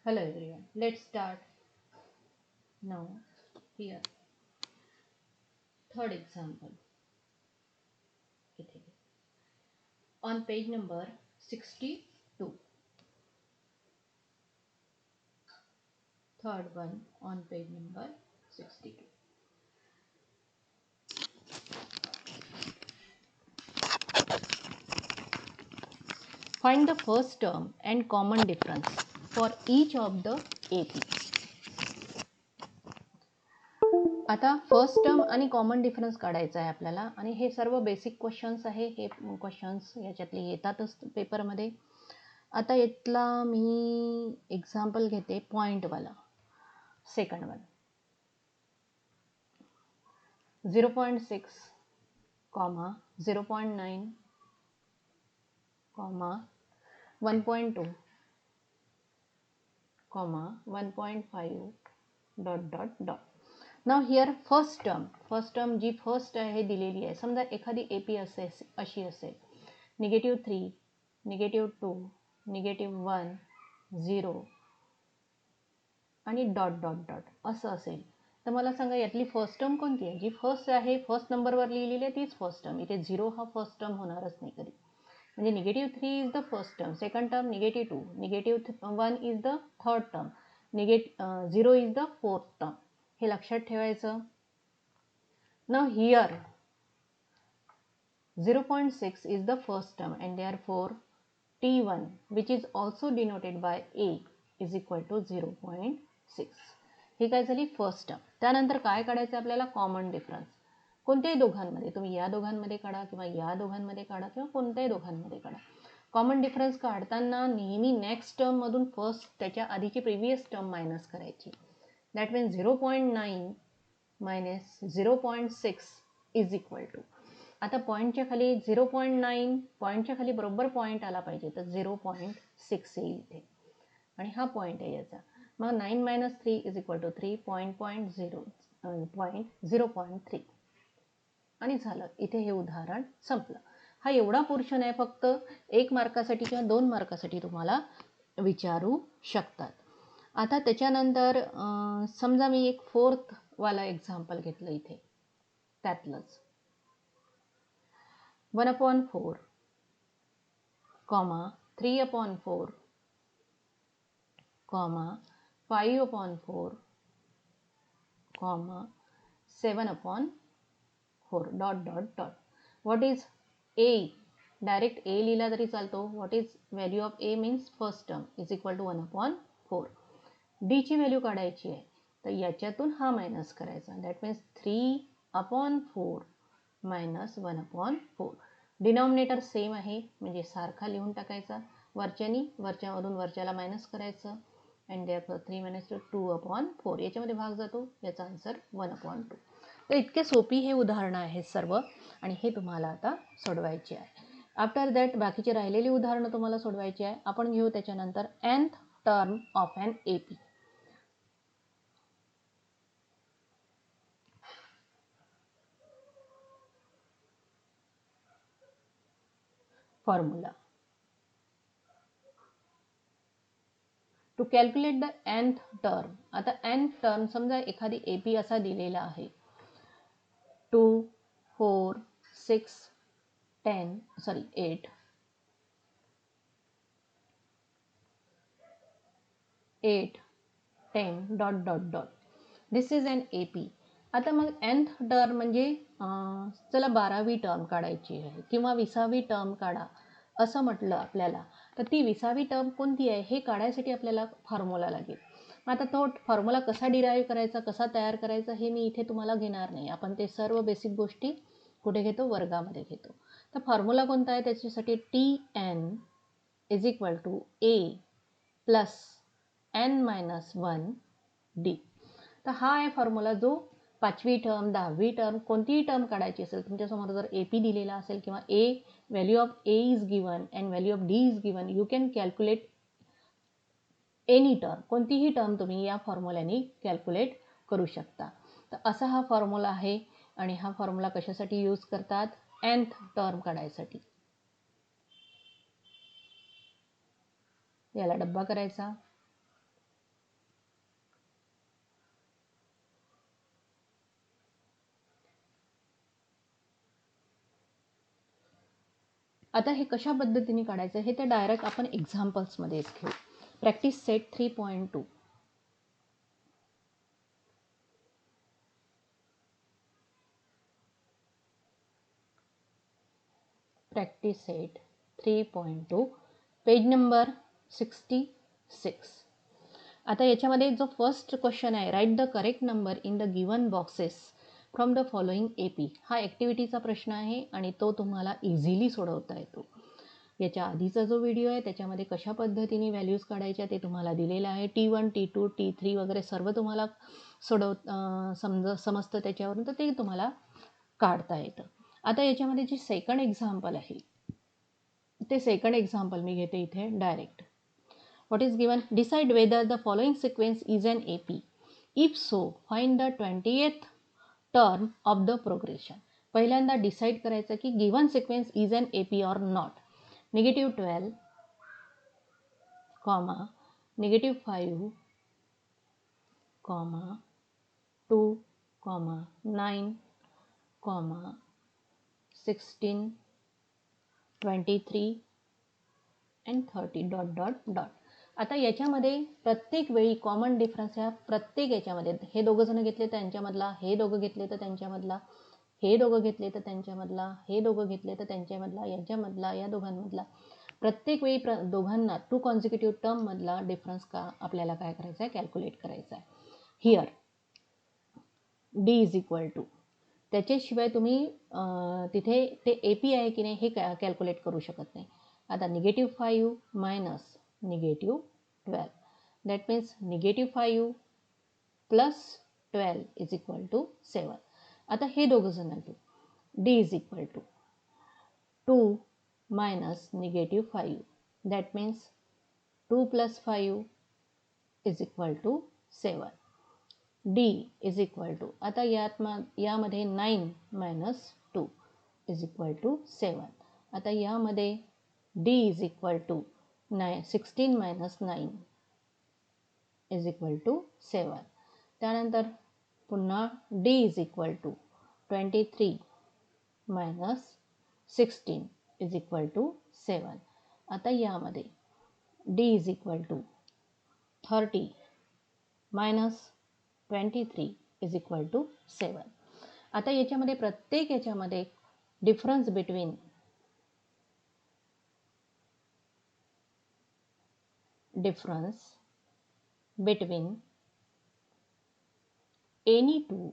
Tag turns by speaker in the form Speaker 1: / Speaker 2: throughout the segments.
Speaker 1: Hello everyone. Let's start now. Here, third example. On page number 62. Third one on page number 62. Find the first term and common difference for each of the AP. आता first term आणि common difference काढायचा आहे आपल्याला आणि हे सर्व basic questions आहे. हे क्वेश्चन्स याच्यातले येतातच पेपरमध्ये. आता यातला मी एक्झाम्पल घेते पॉईंटवाला. Second one 0.6, 0.9, 1.2, 1.5 ... now here first term जी फर्स्ट आहे दिलेली आहे. समजा एखादी AP अशी असेल -3, -2, -1, 0 आणि ... असं असेल तर मला सांगा यातली फर्स्ट टर्म कोणती आहे. जी फर्स्ट आहे, फर्स्ट नंबरवर लिहिलेली आहे तीच फर्स्ट टर्म. इथे 0 हा फर्स्ट टर्म होणारच नाही कधी. म्हणजे -3 is the first term, second term -2, -1 is the third term, 0 is the fourth term. हे लक्षात ठेवायचं. Now here 0.6 is the first term and therefore T1 which is also denoted by A is equal to 0.6. ही काय झाली first term. त्यानंतर काय काढायचं आपल्याला common difference. कोणत्याही दोघांमध्ये, तुम्ही या दोघांमध्ये काढा किंवा या दोघांमध्ये काढा किंवा कोणत्याही दोघांमध्ये काढा. कॉमन डिफरन्स काढताना नेहमी नेक्स्ट टर्म मधून फर्स्ट त्याच्या आधीची प्रिव्हियस टर्म मायनस करायची. That means 0.9 minus 0.6 is equal to. आता पॉईंटच्या खाली 0.9, पॉईंटच्या खाली बरोबर पॉईंट आला पाहिजे तर 0.6 येईल इथे आणि हा पॉईंट आहे याचा. मग 9 - 3 इज इक्वल टू 3, 0.3 आणि झालं. इथे हे उदाहरण संपलं. हा एवढा पोर्शन आहे. फक्त 1 मार्कासाठी किंवा 2 मार्कासाठी तुम्हाला विचारू शकतात. आता त्याच्यानंतर समजा मी एक फोर्थ वाला एक्झाम्पल घेतलं इथे त्यातलंच 1/4, 3/4, 5/4, 7/4 ... What is A? Direct A लिहिला तरी चालतो. What is value of A means first term is equal to 1/4. D ची व्हॅल्यू काढायची आहे तर याच्यातून हा मायनस करायचा. That means 3/4 minus 1/4. Denominator same आहे म्हणजे सारखा लिहून टाकायचा. वरच्यामधून वरच्याला मायनस करायचं अँड देअरफॉर 3 - 2/4. याच्यामध्ये भाग जातो. याचा आन्सर 1/2. तर इतके सोपी हे उदाहरणं आहेत सर्व आणि हे तुम्हाला आता सोडवायचे आहे. आफ्टर दॅट बाकीचे राहिलेली उदाहरणं तुम्हाला सोडवायची आहे. आपण घेऊ त्याच्यानंतर nth term of an AP. Formula to calculate the nth term. आता nth टर्म समजा एखादी AP असा दिलेला आहे 2, 4, 6, 8, 10 ... दिस इज एन AP. आता मग nth टर्म म्हणजे चला 12वी टर्म काढायची आहे किंवा 20वी टर्म काढा असं म्हटलं आपल्याला तर ती 20वी टर्म कोणती आहे हे काढायसाठी आपल्याला फॉर्म्युला लागेल. आता तो फॉर्म्युला कसा डिराईव्ह करायचा, कसा तयार करायचा हे मी इथे तुम्हाला घेणार नाही. आपण ते सर्व बेसिक गोष्टी कुठे घेतो, वर्गामध्ये घेतो. तर फॉर्म्युला कोणता आहे त्याच्यासाठी TN is equal to A plus n-1D. तर हा आहे फॉर्म्युला जो 5वी टर्म, 10वी टर्म कोणतीही टर्म काढायची असेल तुमच्यासमोर जर AP दिलेला असेल किंवा value of A is given and value of D is given, you can calculate any term. कोणतीही टर्म तुम्ही या फॉर्म्युल्याने कॅल्क्युलेट करू शकता. तर असा हा फॉर्म्युला आहे आणि हा फॉर्म्युला कशासाठी यूज करतात, nth टर्म काढायसाठी. याला डब्बा करायचा आता हे कशा पद्धतीने काढायचं हे तर डायरेक्ट आपण एक्झाम्पल्समध्येच घेऊ. Practice set 3.2. Practice set 3.2 page number 66. आता याच्यामध्ये जो फर्स्ट क्वेश्चन आहे, write the correct number in the given boxes from the following AP. हा ॲक्टिव्हिटीचा प्रश्न आहे आणि तो तुम्हाला इझिली सोडवता येतो. याच्या आधीचा जो व्हिडिओ आहे त्याच्यामध्ये कशा पद्धतीने व्हॅल्यूज काढायच्या ते तुम्हाला दिलेलं आहे. T1, T2, T3 वगैरे सर्व तुम्हाला समजतं त्याच्यावरून, तर ते तुम्हाला काढता येतं. आता याच्यामध्ये जे सेकंड एक्झाम्पल आहे ते सेकंड एक्झाम्पल मी घेते इथे direct. What is given? Decide whether the following sequence is an AP. If so, find the 20th term of the progression. पहिल्यांदा डिसाइड करायचं की given sequence is an AP or not. -12, -5, 2, 9, 16, 23 and 30 ... आता याच्यामध्ये प्रत्येक वेळी common difference ह्या प्रत्येक याच्यामध्ये, हे दोघं जण घेतले तर त्यांच्यामधला, हे दोघं घेतले तर त्यांच्यामधला, हे दोघं घेतले तर त्यांच्यामधला, हे दोघं घेतले तर त्यांच्यामधला, यांच्यामधला, या दोघांमधला, प्रत्येक वेळी दोघांना 2 कॉन्झिक्युटिव्ह टर्ममधला डिफरन्स आपल्याला काय करायचा आहे, कॅल्क्युलेट करायचा आहे. Here D is equal to, त्याच्याशिवाय तुम्ही तिथे ते AP आहे की नाही हे कॅल्क्युलेट करू शकत नाही. आता -5 minus -12, that means -5 plus 12 is equal to 7. आता हे दोघं जण घेऊ. D is equal to 2 minus -5, that means 2 plus 5 is equal to 7. D is equal to, आता यामध्ये 9 मायनस 2 इज इक्वल टू 7. आता यामध्ये D is equal to 16 minus 9 is equal to 7. त्यानंतर पुन्हा D is equal to 23 minus 16 is equal to 7. आता यामध्ये D is equal to 30 minus 23 is equal to 7. आता याच्यामध्ये प्रत्येक याच्यामध्ये difference between any two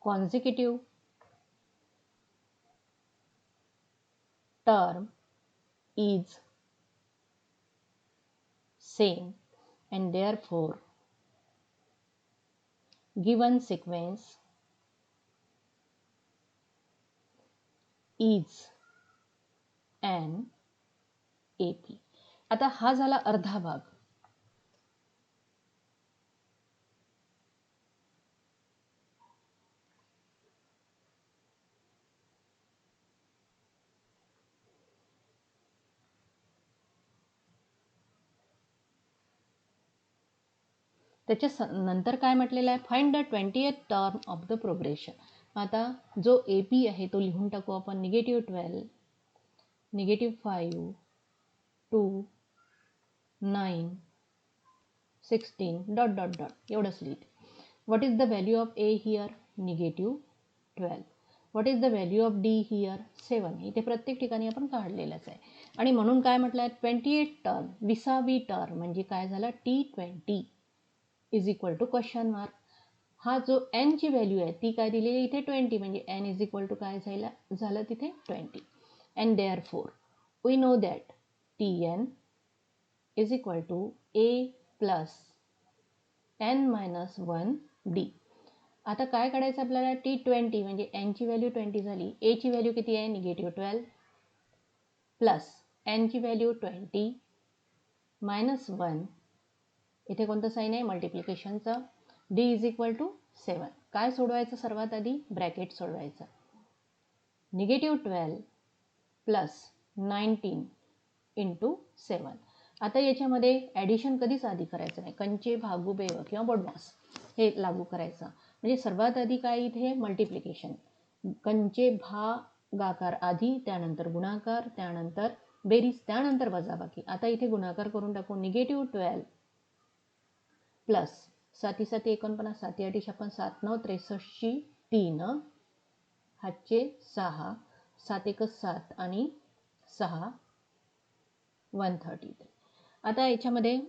Speaker 1: consecutive term is same and therefore given sequence is an AP. आता हा झाला अर्धा भाग. त्याच्या नंतर काय म्हटलेलं आहे, find the 20th term of the progression. आता जो AP आहे तो लिहून टाकू आपण. -12, -5, 2, 9, 16 ... एवढंच लिहिते. What is the value of A here? -12. What is the value of D here? 7. इथे प्रत्येक ठिकाणी आपण काढलेलंच आहे. आणि म्हणून काय म्हटलं आहे, 28 टर्म, 20वी टर्म म्हणजे काय झालं, T20 is equal to question mark. हा जो n ची व्हॅल्यू आहे ती काय दिलेली इथे 20, म्हणजे n इज इक्वल टू काय झालं तिथे 20. And therefore we know that Tn is equal to A plus n minus 1D. आता काय काढायचं आपल्याला, T20 म्हणजे n ची व्हॅल्यू 20 झाली, A ची व्हॅल्यू किती आहे, -12 प्लस n ची व्हॅल्यू 20 मायनस 1, इथे कोणतं साईन आहे, मल्टिप्लिकेशनचं. D is equal to 7. काय सोडवायचं, सर्वात आधी ब्रॅकेट सोडवायचं. -12 plus 19 into 7. आता याच्यामध्ये ॲडिशन कधीच आधी करायचं नाही, कंचे, भागू, बेव किंवा बडमास हे लागू करायचं. म्हणजे सर्वात आधी काय इथे मल्टिप्लिकेशन. कंचे भागाकार आधी, त्यानंतर गुणाकार, त्यानंतर बेरीज, त्यानंतर वजाबाकी. आता इथे गुणाकार करून टाकू. -12 प्लस 7 7 49, 7 8 56, 7 9 63 3, हातचे 6, 7 1 7 आणि 6 133. आता याच्यामध्ये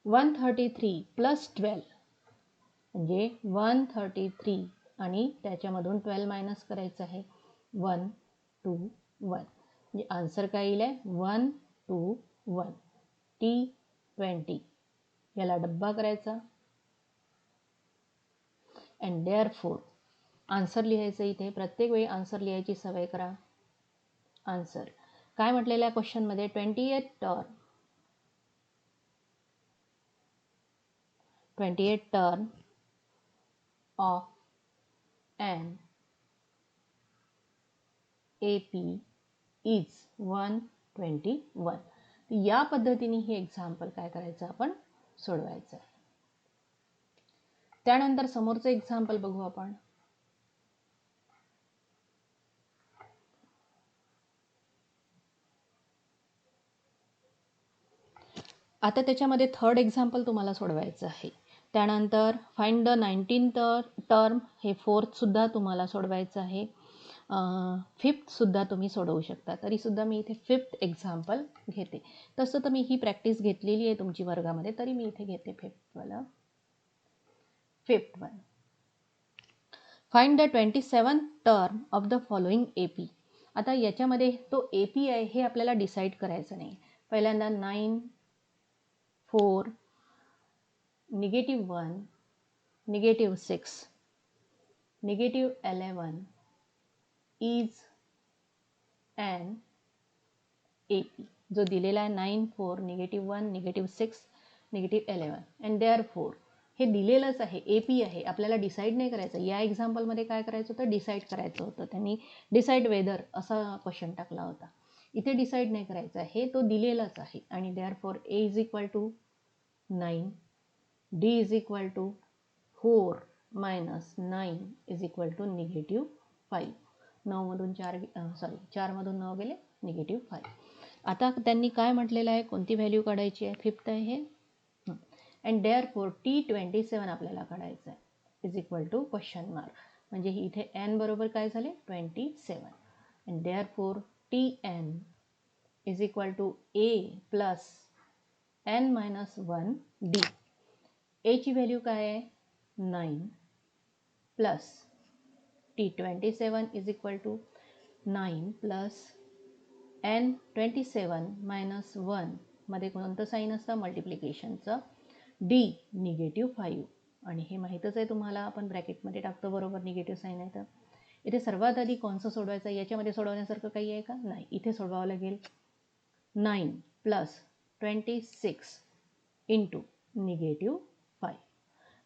Speaker 1: 133 प्लस 12 म्हणजे 133 आणि त्याच्यामधून 12 मायनस करायचं आहे. 1 2 1 म्हणजे आन्सर काय येईल आहे 1 2 1 T20. याला डब्बा करायचा अँड देअरफोर आन्सर लिहायचं. इथे प्रत्येक वेळी आन्सर लिहायची सवय करा. आन्सर काय म्हटलेलं आहे क्वेश्चनमध्ये 28 turn of an AP is 121. या पद्धतीने हे एक्झाम्पल काय करायचं आपण सोडवायचं आहे. त्यानंतर समोरचं एक्झाम्पल बघू आपण. आता त्याच्यामध्ये थर्ड एक्झाम्पल तुम्हाला सोडवायचं आहे. त्यानंतर फाइंड द 19th टर्म, हे फोर्थसुद्धा तुम्हाला सोडवायचं आहे. फिफ्थसुद्धा तुम्ही सोडवू शकता. तरीसुद्धा मी इथे फिफ्थ एक्झाम्पल घेते. तसं तर मी ही प्रॅक्टिस घेतलेली आहे तुमची वर्गामध्ये, तरी मी इथे घेते fifth one. Find the 27th term of the following AP. आता याच्यामध्ये तो AP आहे हे आपल्याला डिसाईड करायचं नाही. पहिल्यांदा 9 4 -1 -6 -11 is an AP. जो दिलेला आहे 9 4 -1 -6 -11 अँड देअरफोर हे दिलेलंच आहे, AP आहे, आपल्याला डिसाईड नाही करायचं. या एक्झाम्पलमध्ये काय करायचं होतं, डिसाईड करायचं होतं. त्यांनी डिसाईड वेदर असा क्वेश्चन टाकला होता. इथे डिसाईड नाही करायचं आहे, तो दिलेलाच आहे. आणि therefore A is equal to 9, D is equal to 4 - 9 is equal to -5. 4 मधून 9 गेले -5. आता त्यांनी काय म्हटलेलं आहे, कोणती व्हॅल्यू काढायची आहे, फिफ्थ आहे हे. अँड देअरफोर T27 आपल्याला काढायचं आहे is equal to question mark. म्हणजे इथे n बरोबर काय झाले 27. And therefore TN is equal to A plus n - 1 D. A ची व्हॅल्यू काय आहे 9 plus T27 is equal to 9 plus n27 - 1 मध्ये कोणतं साईन असतं, मल्टिप्लिकेशनचं. D -5 आणि हे माहीतच आहे तुम्हाला, आपण ब्रॅकेटमध्ये टाकतो बरोबर, निगेटिव्ह साईन आहे तर. इथे सर्वात आधी कोणचं सोडवायचं, याच्यामध्ये सोडवण्यासारखं काही आहे का, नाही. इथे सोडवावं लागेल 9 प्लस 26 इंटू -5.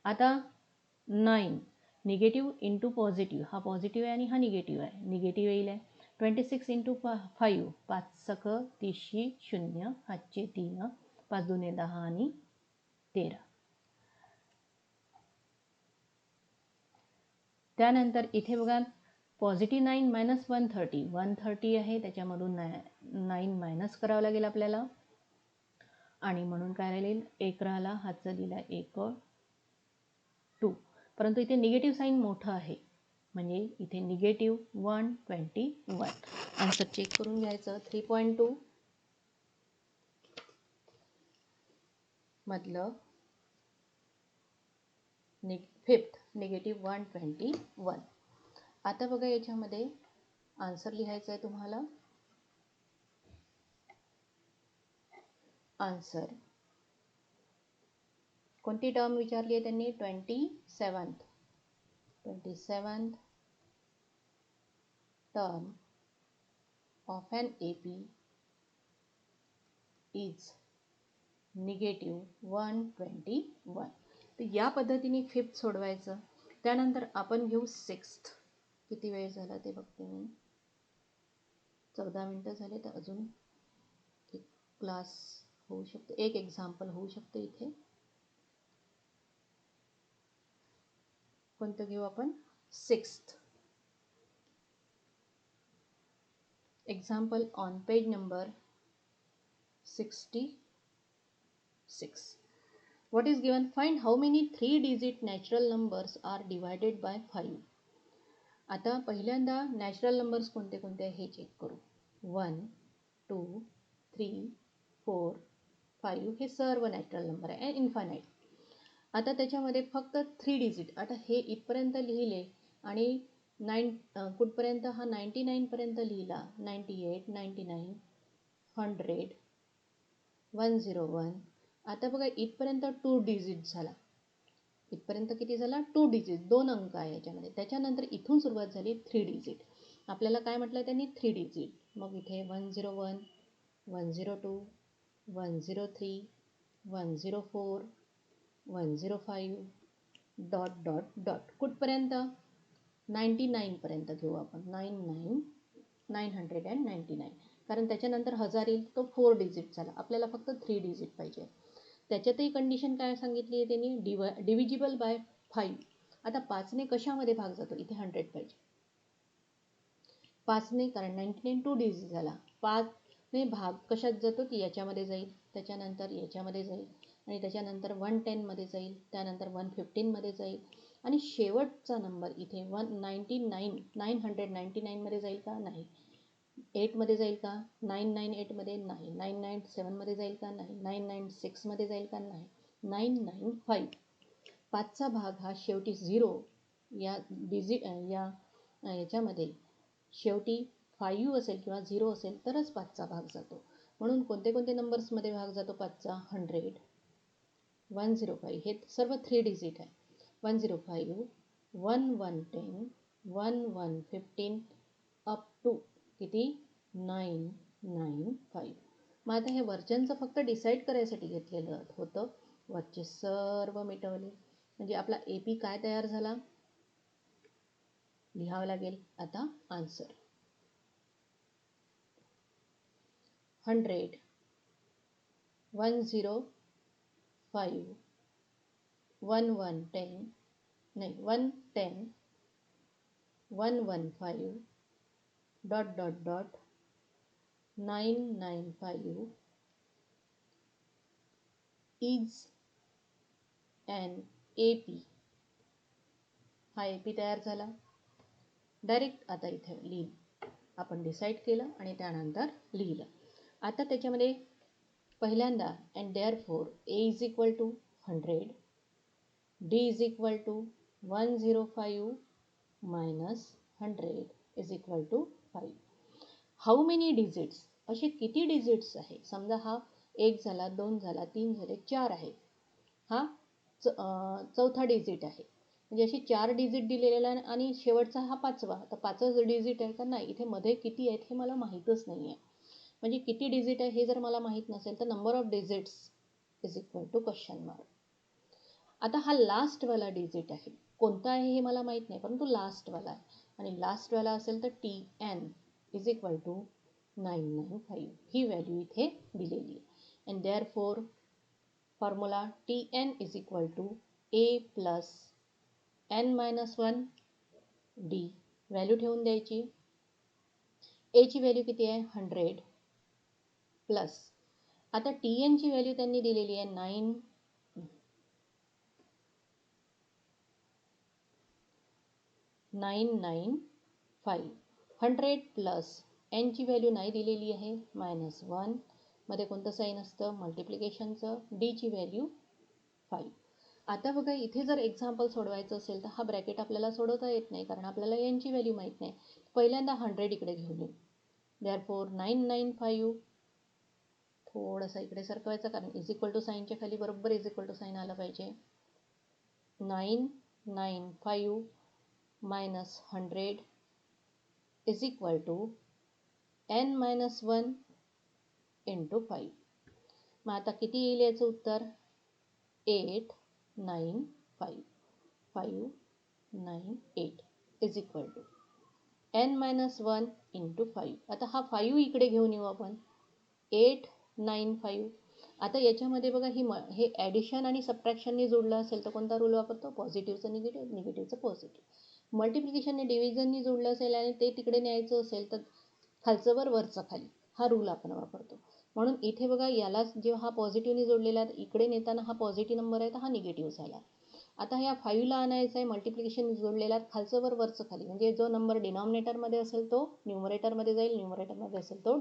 Speaker 1: आता 9 निगेटिव्ह इंटू पॉझिटिव्ह, हा पॉझिटिव्ह आहे आणि हा निगेटिव्ह आहे, निगेटिव्ह येईल आहे. 26 इंटू 5, 5 सक 30 0, हातचे 3, 5 2 10 आणि 13. त्यानंतर इथे बघा पॉझिटिव्ह 9 - 130, 130 आहे, त्याच्यामधून 9 मायनस करावं लागेल आपल्याला. आणि म्हणून काय राहील, 1 राहिला, हातचा दिला 1 2. परंतु इथे निगेटिव्ह साईन मोठं आहे, म्हणजे इथे -121. आन्सर चेक करून घ्यायचं. 3.2 मतलब फिफ्थ -121. आता बघा याच्यामध्ये आन्सर लिहायचं आहे तुम्हाला. आन्सर कोणती टर्म विचारली आहे त्यांनी, 27th term of an AP is -121. तर या पद्धतीने फिफ्थ सोडवायचं. त्यानंतर आपण घेऊ सिक्स्थ. किती वेळ झाला ते बघते मी, 14 मिनिटं झाले, तर अजून एक क्लास होऊ शकतो, एक एक्झाम्पल होऊ शकतं इथे. कोणतं घेऊ आपण, sixth. example on page number 66. What is given? Find how many 3-digit natural numbers are divided by 5. आता पहिल्यांदा नॅचरल नंबर्स कोणते कोणते आहे हे चेक करू. 1, 2, 3, 4, 5 हे सर्व नॅचरल नंबर आहे इन्फानाईट. आता त्याच्यामध्ये फक्त 3 डिजिट. आता हे इथपर्यंत लिहिले आणि कुठपर्यंत हा 99 पर्यंत लिहिला. 98, 99, 100, 101. आता बघा इथपर्यंत 2 डिजिट झाला. इथपर्यंत किती झाला? 2 डिजिट, 2 अंक आहे याच्यामध्ये. त्याच्यानंतर इथून सुरुवात झाली 3 डिजिट. आपल्याला काय म्हटलं त्यांनी? 3 डिजिट. मग इथे 101, 102, 103, 104, 105 डॉट डॉट डॉट. कुठपर्यंत? 99 पर्यंत घेऊ आपण. 999. कारण त्याच्यानंतर 1000 येईल, तो 4 डिजिट झाला. आपल्याला फक्त 3 डिजिट पाहिजे. त्याच्यातही कंडिशन काय सांगितली आहे त्यांनी? Divisible by 5. आता 5ने कशामध्ये भाग जातो? इथे 100 पाहिजे. 5ने, कारण 99 2 डिजिट झाला. 5ने भाग कशात जातो? ती याच्यामध्ये जाईल, त्याच्यानंतर याच्यामध्ये जाईल आणि त्याच्यानंतर 110 मध्ये जाईल, त्यानंतर 115 मध्ये जाईल आणि शेवटचा नंबर इथे 999 मध्ये जाईल का? नाही. 8 मध्ये जाईल का? 998 मध्ये नाही. 997 मध्ये जाईल का? नाही. 996 मध्ये जाईल का? नाही. 995. 5चा भाग हा शेवटी 0 या याच्यामध्ये शेवटी 5 असेल किंवा 0 असेल तरच 5चा भाग जातो. म्हणून कोणते कोणते नंबर्समध्ये भाग जातो 5चा? 100, 105 हे सर्व 3 डिजिट आहे. 105, 1110, 1115 अप टू किती? 995. मग आता हे वर्जनचं फक्त डिसाईड करायसाठी घेतलेलं होतं. वरचे सर्व मिटवले म्हणजे आपला AP काय तयार झाला? लिहावं लागेल आता आन्सर. 100, 105, 110 नाही 110, 115 dot dot dot 995 is an AP. हा AP तयार झाला. डायरेक्ट आता इथे लिहिलं. आपण डिसाईड केलं आणि त्यानंतर लिहिलं. आता त्याच्यामध्ये पहिल्यांदा and therefore A is equal to 100, D is equal to 105 minus 100 is equal to 5. How many digits? असे किती डिजिट्स आहे? समजा हा 1 झाला, 2 झाला, 3 झाले, 4 आहे. हा चौथा डिजिट आहे. म्हणजे अशी 4 डिजिट दिलेला आहे आणि शेवटचा हा 5वा. तर 5च डिजिट आहे का? नाही. इथे मध्ये किती आहेत हे मला माहीतच नाही आहे. म्हणजे किती डिजिट आहे हे जर मला माहीत नसेल तर number of digits is equal to question mark. आता हा लास्टवाला डिजिट आहे. कोणता आहे हे मला माहीत नाही, परंतु लास्टवाला आहे. आणि लास्टवाला असेल तर TN इज इक्वल टू 995. ही व्हॅल्यू इथे दिलेली आहे. And therefore formula TN is equal to A plus n-1 D. Value ठेवून द्यायची. A ची व्हॅल्यू किती आहे? 100 प्लस आता TN ची व्हॅल्यू त्यांनी दिलेली आहे 995. 100 प्लस n ची व्हॅल्यू नाही दिलेली आहे -1 मध्ये कोणतं साईन असतं? मल्टिप्लिकेशनचं. D ची व्हॅल्यू 5. आता बघा इथे जर एक्झाम्पल सोडवायचं असेल तर हा ब्रॅकेट आपल्याला सोडवता येत नाही कारण आपल्याला n ची व्हॅल्यू माहीत नाही. पहिल्यांदा 100 इकडे घेऊन येऊ. देअरफोर 995 थोडंसं इकडे सरकवायचं कारण इज इक्वल टू साईनच्या खाली बरोबर इज इक्वल टू साईन आलं पाहिजे. 995 minus 100 is equal to n-1 into 5. मग आता किती येईल याचं उत्तर? 895. 598 is equal to n-1 into 5. आता हा 5 इकडे घेऊन येऊ आपण. 895. आता याच्यामध्ये बघा हे ॲडिशन आणि सबट्रॅक्शनने जोडलं असेल तर कोणता रूल वापरतो? पॉझिटिव्हचं निगेटिव्ह, निगेटिव्हचं पॉझिटिव्ह. मल्टिप्लिकेशनने डिव्हिजनने जोडलं असेल आणि ते तिकडे न्यायचं असेल तर खालचं वर वरचं खाली हा रूल आपण वापरतो. म्हणून इथे बघा याला जेव्हा हा पॉझिटिव्हने जोडलेला आहे इकडे नेताना हा पॉझिटिव्ह नंबर आहे तर हा निगेटिव्ह झाला. आता ह्या 5ला आणायचं आहे मल्टिप्लिकेशन जोडलेला आहे खालचं वर वरचं खाली म्हणजे जो नंबर डिनॉमिनेटरमध्ये असेल तो न्यूमरेटरमध्ये जाईल, न्यूमरेटरमध्ये असेल तो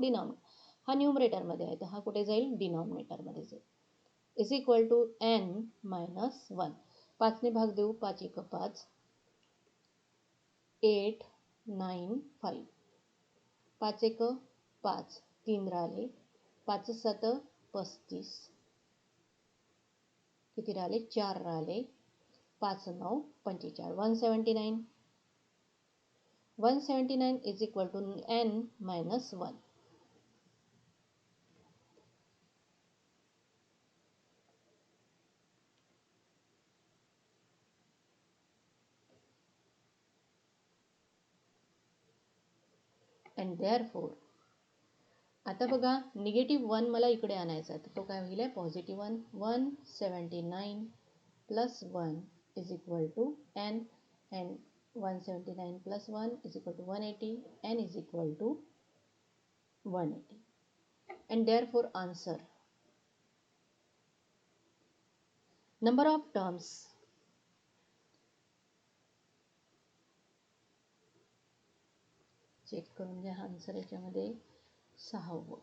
Speaker 1: हा न्यूमरेटरमध्ये आहे तर हा कुठे जाईल डिनॉमिनेटरमध्ये जाईल. Is equal to n minus 1. 5ने भाग देऊ 5 1 5 8 9 5 5 1 5 3 राहिले 5 7 35 किती राहिले 4 राहिले 5 9 45 179. 179 is equal to n minus 1. And therefore आता बघा निगेटिव्ह 1 मला इकडे आणायचा आहे तर तो काय होईल positive 1. 179 plus 1 is equal to n and 179 plus 1 is equal to 180 n is equal to 180. And therefore answer number of terms check करून घ्या आन्सर याच्यामध्ये 6व.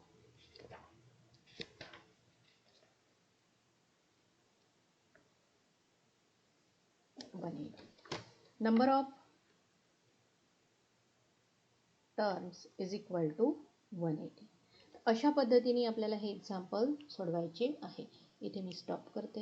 Speaker 1: Number of terms is equal to 180. अशा पद्धतीने आपल्याला हे एक्झाम्पल सोडवायचे आहे. इथे मी स्टॉप करते.